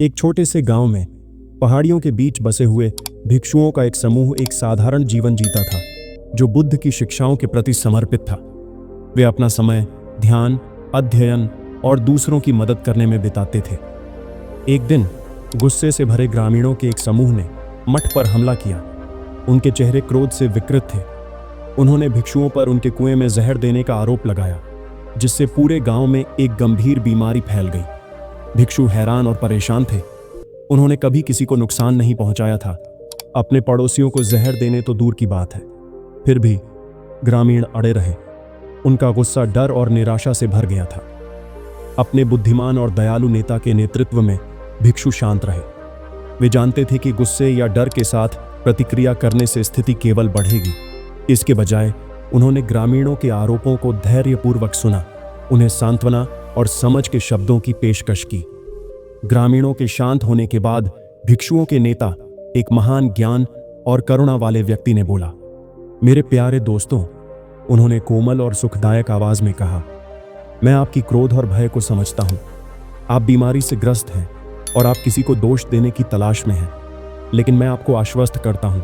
एक छोटे से गांव में पहाड़ियों के बीच बसे हुए भिक्षुओं का एक समूह एक साधारण जीवन जीता था, जो बुद्ध की शिक्षाओं के प्रति समर्पित था। वे अपना समय ध्यान, अध्ययन और दूसरों की मदद करने में बिताते थे। एक दिन गुस्से से भरे ग्रामीणों के एक समूह ने मठ पर हमला किया। उनके चेहरे क्रोध से विकृत थे। उन्होंने भिक्षुओं पर उनके कुएं में जहर देने का आरोप लगाया, जिससे पूरे गांव में एक गंभीर बीमारी फैल गई। भिक्षु हैरान और परेशान थे। उन्होंने कभी किसी को नुकसान नहीं पहुंचाया था, अपने पड़ोसियों को जहर देने तो दूर की बात है। फिर भी ग्रामीण अड़े रहे। उनका गुस्सा डर और निराशा से भर गया था। अपने बुद्धिमान और दयालु नेता के नेतृत्व में भिक्षु शांत रहे। वे जानते थे कि गुस्से या डर के साथ प्रतिक्रिया करने से स्थिति केवल बढ़ेगी। इसके बजाय उन्होंने ग्रामीणों के आरोपों को धैर्यपूर्वक सुना, उन्हें सांत्वना और समझ के शब्दों की पेशकश की। ग्रामीणों के शांत होने के बाद भिक्षुओं के नेता, एक महान ज्ञान और करुणा वाले व्यक्ति ने बोला, मेरे प्यारे दोस्तों, उन्होंने कोमल और सुखदायक आवाज में कहा, मैं आपकी क्रोध और भय को समझता हूं। आप बीमारी से ग्रस्त हैं और आप किसी को दोष देने की तलाश में हैं, लेकिन मैं आपको आश्वस्त करता हूं,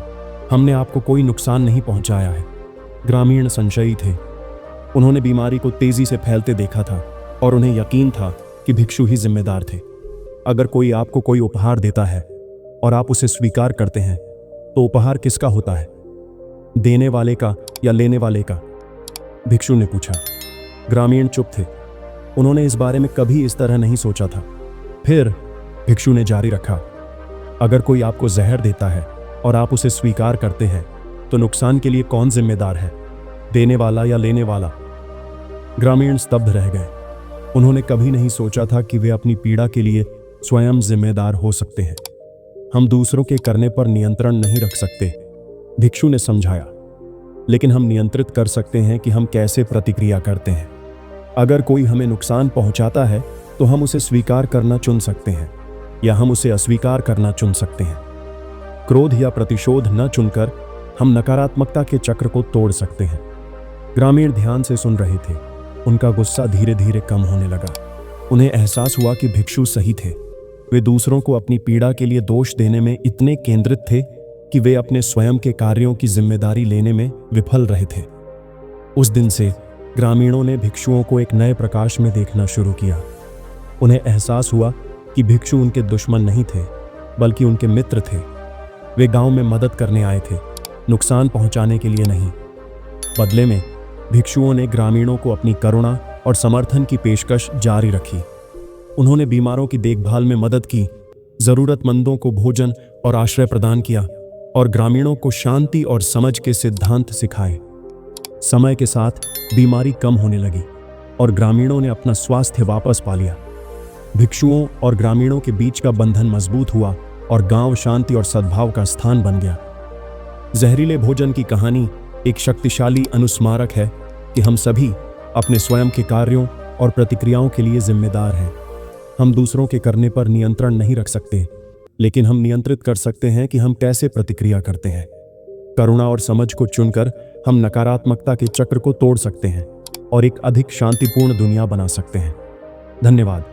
हमने आपको कोई नुकसान नहीं पहुंचाया है। ग्रामीण संशयी थे। उन्होंने बीमारी को तेजी से फैलते देखा था और उन्हें यकीन था कि भिक्षु ही जिम्मेदार थे। अगर कोई आपको कोई उपहार देता है और आप उसे स्वीकार करते हैं, तो उपहार किसका होता है, देने वाले का या लेने वाले का? भिक्षु ने पूछा। ग्रामीण चुप थे। उन्होंने इस बारे में कभी इस तरह नहीं सोचा था। फिर भिक्षु ने जारी रखा, अगर कोई आपको जहर देता है और आप उसे स्वीकार करते हैं, तो नुकसान के लिए कौन जिम्मेदार है, देने वाला या लेने वाला? ग्रामीण स्तब्ध रह गए। उन्होंने कभी नहीं सोचा था कि वे अपनी पीड़ा के लिए स्वयं जिम्मेदार हो सकते हैं। हम दूसरों के करने पर नियंत्रण नहीं रख सकते, भिक्षु ने समझाया, लेकिन हम नियंत्रित कर सकते हैं कि हम कैसे प्रतिक्रिया करते हैं। अगर कोई हमें नुकसान पहुंचाता है, तो हम उसे स्वीकार करना चुन सकते हैं या हम उसे अस्वीकार करना चुन सकते हैं। क्रोध या प्रतिशोध न चुनकर हम नकारात्मकता के चक्र को तोड़ सकते हैं। ग्रामीण ध्यान से सुन रहे थे। उनका गुस्सा धीरे धीरे कम होने लगा। उन्हें एहसास हुआ कि भिक्षु सही थे। वे दूसरों को अपनी पीड़ा के लिए दोष देने में इतने केंद्रित थे कि वे अपने स्वयं के कार्यों की जिम्मेदारी लेने में विफल रहे थे। उस दिन से ग्रामीणों ने भिक्षुओं को एक नए प्रकाश में देखना शुरू किया। उन्हें एहसास हुआ कि भिक्षु उनके दुश्मन नहीं थे, बल्कि उनके मित्र थे। वे गांव में मदद करने आए थे, नुकसान पहुंचाने के लिए नहीं। बदले में भिक्षुओं ने ग्रामीणों को अपनी करुणा और समर्थन की पेशकश जारी रखी। उन्होंने बीमारों की देखभाल में मदद की, जरूरतमंदों को भोजन और आश्रय प्रदान किया और ग्रामीणों को शांति और समझ के सिद्धांत सिखाए। समय के साथ बीमारी कम होने लगी और ग्रामीणों ने अपना स्वास्थ्य वापस पा लिया। भिक्षुओं और ग्रामीणों के बीच का बंधन मजबूत हुआ और गांव शांति और सद्भाव का स्थान बन गया। जहरीले भोजन की कहानी एक शक्तिशाली अनुस्मारक है कि हम सभी अपने स्वयं के कार्यों और प्रतिक्रियाओं के लिए जिम्मेदार हैं। हम दूसरों के करने पर नियंत्रण नहीं रख सकते, लेकिन हम नियंत्रित कर सकते हैं कि हम कैसे प्रतिक्रिया करते हैं। करुणा और समझ को चुनकर हम नकारात्मकता के चक्र को तोड़ सकते हैं और एक अधिक शांतिपूर्ण दुनिया बना सकते हैं। धन्यवाद।